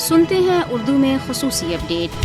سنتے ہیں اردو میں خصوصی اپڈیٹ۔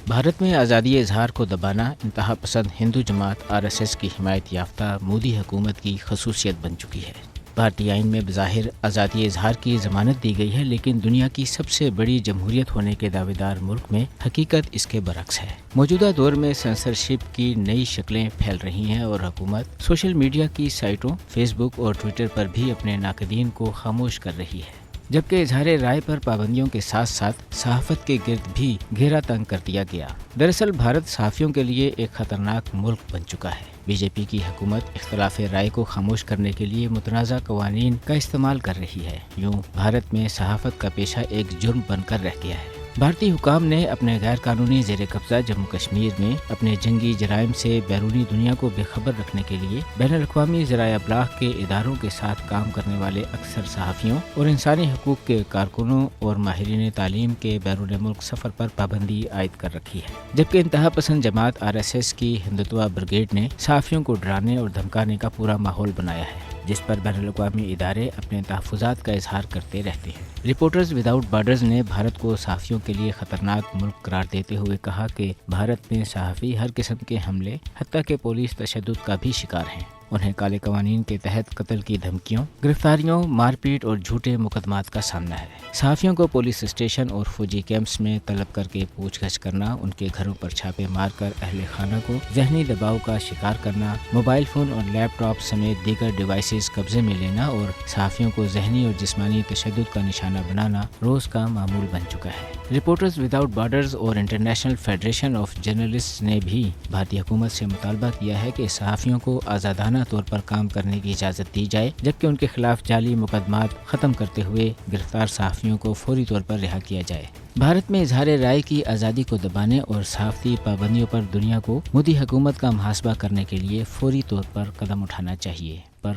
بھارت میں آزادی اظہار کو دبانا انتہا پسند ہندو جماعت RSS کی حمایت یافتہ مودی حکومت کی خصوصیت بن چکی ہے۔ بھارتی آئین میں بظاہر آزادی اظہار کی ضمانت دی گئی ہے، لیکن دنیا کی سب سے بڑی جمہوریت ہونے کے دعوے دار ملک میں حقیقت اس کے برعکس ہے۔ موجودہ دور میں سنسرشپ کی نئی شکلیں پھیل رہی ہیں اور حکومت سوشل میڈیا کی سائٹوں فیس بک اور ٹویٹر پر بھی اپنے ناقدین کو خاموش کر رہی ہے، جبکہ اظہار رائے پر پابندیوں کے ساتھ ساتھ صحافت کے گرد بھی گھیرا تنگ کر دیا گیا۔ دراصل بھارت صحافیوں کے لیے ایک خطرناک ملک بن چکا ہے۔ BJP کی حکومت اختلاف رائے کو خاموش کرنے کے لیے متنازع قوانین کا استعمال کر رہی ہے۔ یوں بھارت میں صحافت کا پیشہ ایک جرم بن کر رہ گیا ہے۔ بھارتی حکام نے اپنے غیر قانونی زیر قبضہ جموں کشمیر میں اپنے جنگی جرائم سے بیرونی دنیا کو بے خبر رکھنے کے لیے بین الاقوامی ذرائع ابلاغ کے اداروں کے ساتھ کام کرنے والے اکثر صحافیوں اور انسانی حقوق کے کارکنوں اور ماہرین تعلیم کے بیرون ملک سفر پر پابندی عائد کر رکھی ہے، جبکہ انتہا پسند جماعت RSS کی ہندوتوا بریگیڈ نے صحافیوں کو ڈرانے اور دھمکانے کا پورا ماحول بنایا ہے، جس پر بین الاقوامی ادارے اپنے تحفظات کا اظہار کرتے رہتے ہیں۔ رپورٹرز وداؤٹ بارڈرز نے بھارت کو صحافیوں کے لیے خطرناک ملک قرار دیتے ہوئے کہا کہ بھارت میں صحافی ہر قسم کے حملے حتیٰ کہ پولیس تشدد کا بھی شکار ہیں۔ انہیں کالے قوانین کے تحت قتل کی دھمکیوں، گرفتاریوں، مار پیٹ اور جھوٹے مقدمات کا سامنا ہے۔ صحافیوں کو پولیس اسٹیشن اور فوجی کیمپس میں طلب کر کے پوچھ گچھ کرنا، ان کے گھروں پر چھاپے مار کر اہل خانہ کو ذہنی دباؤ کا شکار کرنا، موبائل فون اور لیپ ٹاپ سمیت دیگر ڈیوائسز قبضے میں لینا اور صحافیوں کو ذہنی اور جسمانی تشدد کا نشانہ بنانا روز کا معمول بن چکا ہے۔ رپورٹرز وداؤٹ بارڈرز اور انٹرنیشنل فیڈریشن آف جرنلسٹس نے بھی بھارتی حکومت سے مطالبہ کیا ہے کہ صحافیوں کو آزادانہ طور پر کام کرنے کی اجازت دی جائے، جبکہ ان کے خلاف جعلی مقدمات ختم کرتے ہوئے گرفتار صحافیوں کو فوری طور پر رہا کیا جائے۔ بھارت میں اظہار رائے کی آزادی کو دبانے اور صحافتی پابندیوں پر دنیا کو مودی حکومت کا محاسبہ کرنے کے لیے فوری طور پر قدم اٹھانا چاہیے، پر